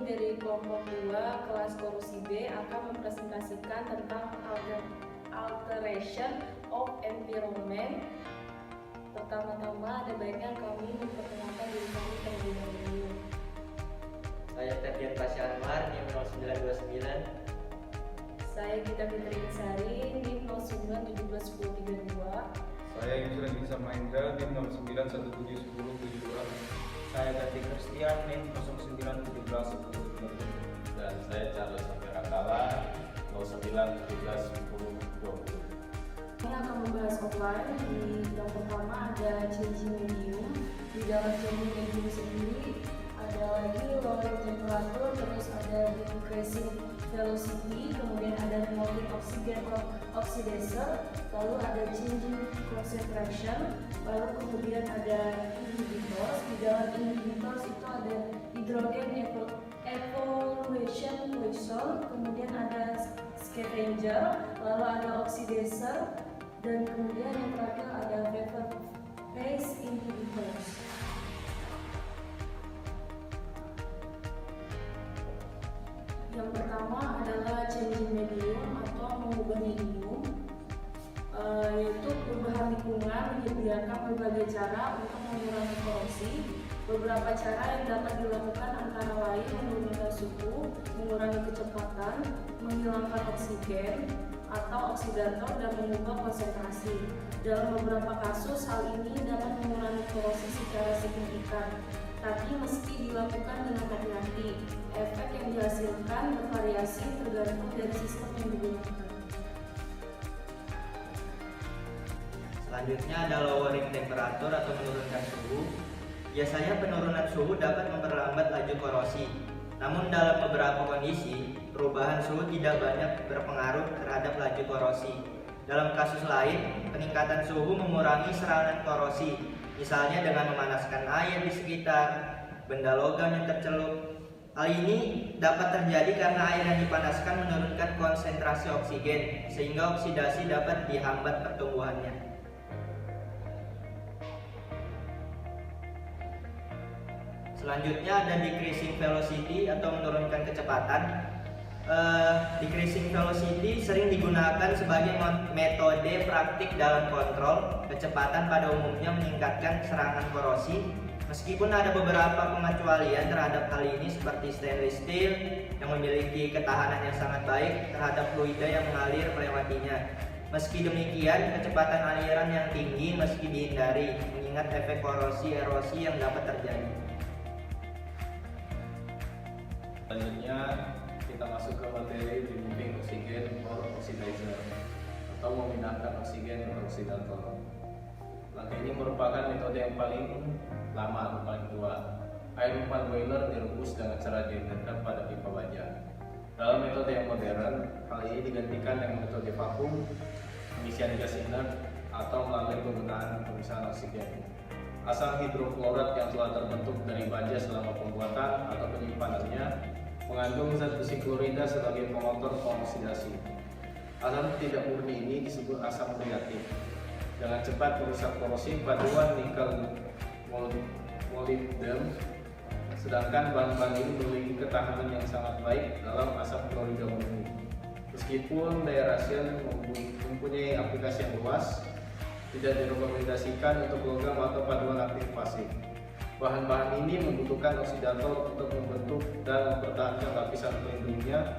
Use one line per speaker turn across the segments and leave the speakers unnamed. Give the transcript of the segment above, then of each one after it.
dari kelompok 2 kelas korosi B akan mempresentasikan tentang alteration of environment. Pertama-tama ada baiknya kami memperkenalkan diri kami terlebih dahulu.
Saya Ferdian Pasha Anwar, NIM 0929.
Saya Gita Fitri Insari, NIM 09171032.
Saya Yusran Bisa Mahendra, NIM 09171072.
Saya Gati Kristian, NIM 09171032.
Dan saya Charles Safirakala, 09171020.
Ini akan membahas offline. Yang pertama ada changing medium. Di dalam changing medium sendiri ada lagi lowering temperature, terus ada decreasing velocity, kemudian ada removing oxygen oxidizer, lalu ada changing concentration, lalu kemudian ada inhibitors. Di dalam inhibitors itu ada hydrogen evaluation poison, kemudian ada scavenger, lalu ada oxidizer, dan kemudian yang terakhir ada vapor phase inhibitors. Yang pertama adalah changing medium atau mengubah medium, yaitu perubahan lingkungan menyediakan berbagai cara untuk mengurangi korosi. Beberapa cara yang dapat dilakukan antara lain menurunkan suhu, mengurangi kecepatan, menghilangkan oksigen atau oksidator, dan mengubah konsentrasi. Dalam beberapa kasus hal ini dapat mengurangi korosi secara signifikan, tapi meski dilakukan dengan hati-hati, efek yang dihasilkan bervariasi tergantung dari sistem yang digunakan.
Selanjutnya ada lowering temperature atau menurunkan suhu. Biasanya penurunan suhu dapat memperlambat laju korosi. Namun dalam beberapa kondisi, perubahan suhu tidak banyak berpengaruh terhadap laju korosi. Dalam kasus lain, peningkatan suhu mengurangi serangan korosi, misalnya dengan memanaskan air di sekitar benda logam yang tercelup. Hal ini dapat terjadi karena air yang dipanaskan menurunkan konsentrasi oksigen, sehingga oksidasi dapat dihambat pertumbuhannya. Selanjutnya ada decreasing velocity atau menurunkan kecepatan. Decreasing velocity sering digunakan sebagai metode praktik dalam kontrol kecepatan, pada umumnya meningkatkan serangan korosi. Meskipun ada beberapa pengecualian terhadap hal ini seperti stainless steel yang memiliki ketahanan yang sangat baik terhadap fluida yang mengalir melewatinya. Meski demikian, kecepatan aliran yang tinggi meski dihindari mengingat efek korosi erosi yang dapat terjadi.
Selanjutnya kita masuk ke materi removing oxygen or oxidizer atau memindahkan oksigen ke oksidator. Langkah ini merupakan metode yang paling lama atau paling tua. Air umpan boiler direbus dengan cara diendapkan pada pipa baja. Dalam metode yang modern, hal ini digantikan dengan metode vakum, pengisian gas inert, atau melalui penggunaan pemisahan oksigen. Asam hidroklorat yang telah terbentuk dari baja selama pembuatan atau penyimpanannya mengandung zat besi klorida sebagai pengotor oksidasi. Asam tidak murni ini disebut asam reaktif. Dengan cepat merusak korosi paduan nikel molybden, sedangkan bahan-bahan ini memiliki ketahanan yang sangat baik dalam asam klorida murni. Meskipun diarasian mempunyai aplikasi yang luas, tidak direkomendasikan untuk logam atau paduan aktif pasif. Bahan-bahan ini membutuhkan oksidator untuk membentuk dan mempertahankan lapisan pelindungnya,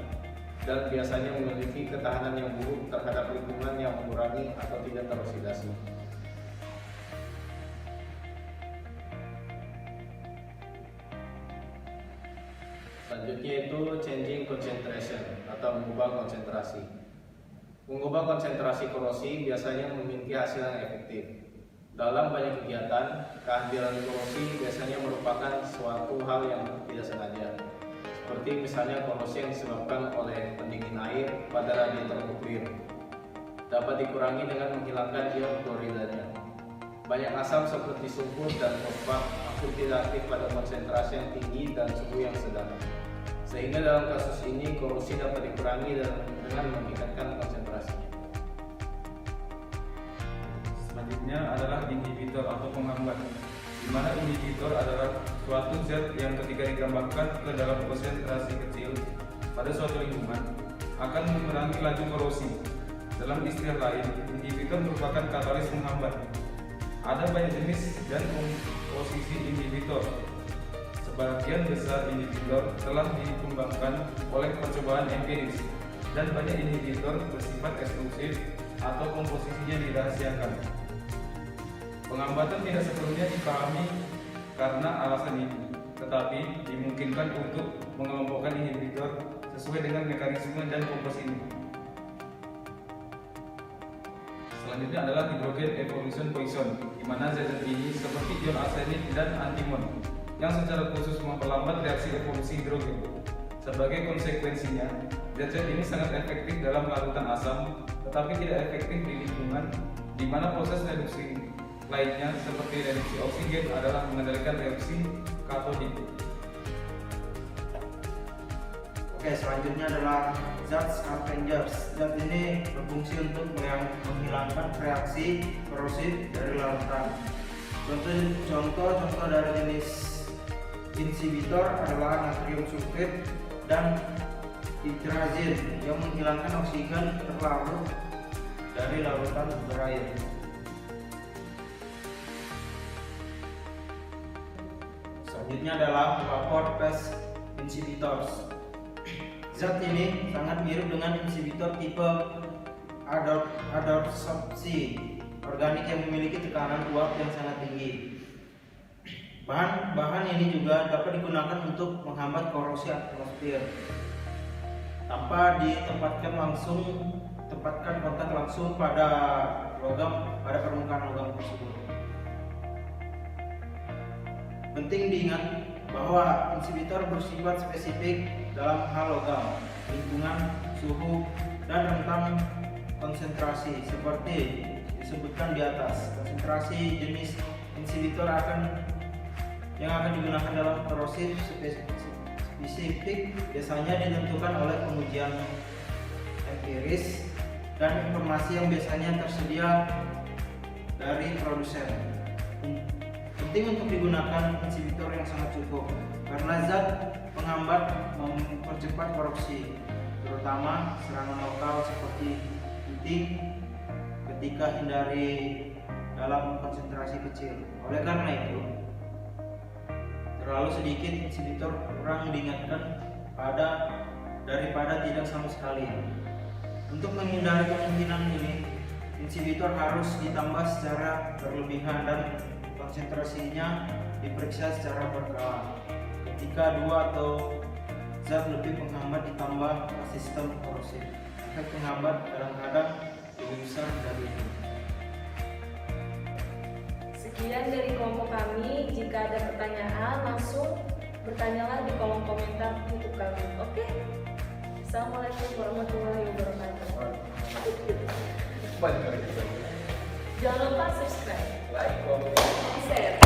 dan biasanya memiliki ketahanan yang buruk terhadap lingkungan yang mengurangi atau tidak teroksidasi. Selanjutnya itu changing concentration atau mengubah konsentrasi. Mengubah konsentrasi korosi biasanya memiliki hasil yang efektif. Dalam banyak kegiatan, kehadiran korosi biasanya merupakan suatu hal yang tidak sengaja, seperti misalnya korosi yang disebabkan oleh pendingin air pada radiator nuklir. Dapat dikurangi dengan menghilangkan ion kloridanya. Banyak asam seperti sulfur dan fosfat hampir tidak aktif pada konsentrasi yang tinggi dan suhu yang sedang. Sehingga dalam kasus ini korosi dapat dikurangi dengan meningkatkan konsentrasinya.
Selanjutnya adalah inhibitor atau penghambat. di mana inhibitor adalah suatu zat yang ketika ditambahkan ke dalam konsentrasi kecil pada suatu lingkungan akan mengurangi laju korosi. Dalam istilah lain, inhibitor merupakan katalis penghambat. Ada banyak jenis dan komposisi inhibitor. Sebagian besar inhibitor telah dikembangkan oleh percobaan empiris dan banyak inhibitor bersifat eksklusif atau komposisinya dirahasiakan. Penghambatan tidak sepenuhnya dipahami karena alasan ini, tetapi dimungkinkan untuk mengelompokkan inhibitor sesuai dengan mekanisme dan komposisi ini. Selanjutnya adalah hidrogen evolution poison, di mana zat ini seperti ion arsenik dan antimon yang secara khusus memperlambat reaksi evolusi hidrogen. Sebagai konsekuensinya, zat ini sangat efektif dalam larutan asam, tetapi tidak efektif di lingkungan, di mana proses reduksi lainnya seperti reduksi oksigen adalah mengendalikan reaksi katodik.
Oke, selanjutnya adalah zat scavengers. Zat ini berfungsi untuk menghilangkan reaksi korosif dari larutan. Contoh dari jenis inhibitor adalah natrium sulfit dan hidrazin yang menghilangkan oksigen terlarut dari larutan berair. Selanjutnya adalah vapor phase inhibitors. Zat ini sangat mirip dengan inhibitor tipe adsorpsi organik yang memiliki tekanan uap yang sangat tinggi. Bahan ini juga dapat digunakan untuk menghambat korosi atmosfer tanpa tempatkan kontak langsung pada permukaan logam tersebut. Penting diingat bahwa inhibitor bersifat spesifik dalam hal logam, lingkungan, suhu, dan rentang konsentrasi seperti disebutkan di atas. Konsentrasi jenis inhibitor yang akan digunakan dalam korosif spesifik biasanya ditentukan oleh pengujian empiris dan informasi yang biasanya tersedia dari produsen. Penting untuk digunakan inhibitor yang sangat cukup karena zat penghambat mempercepat korupsi, terutama serangan lokal seperti titik ketika hindari dalam konsentrasi kecil. Oleh karena itu, terlalu sedikit inhibitor kurang diingatkan daripada tidak sama sekali. Untuk menghindari kemungkinan ini, inhibitor harus ditambah secara berlebihan dan konsentrasinya diperiksa secara berkala. Ketika dua atau zat lebih penghambat ditambah sistem korosif, efek penghambat kadang-kadang lebih besar dari itu.
Sekian dari kelompok kami. Jika ada pertanyaan, langsung bertanyalah di kolom komentar YouTube kami. Oke? Assalamualaikum warahmatullahi wabarakatuh. Jangan lupa subscribe,
Like, comment.
share.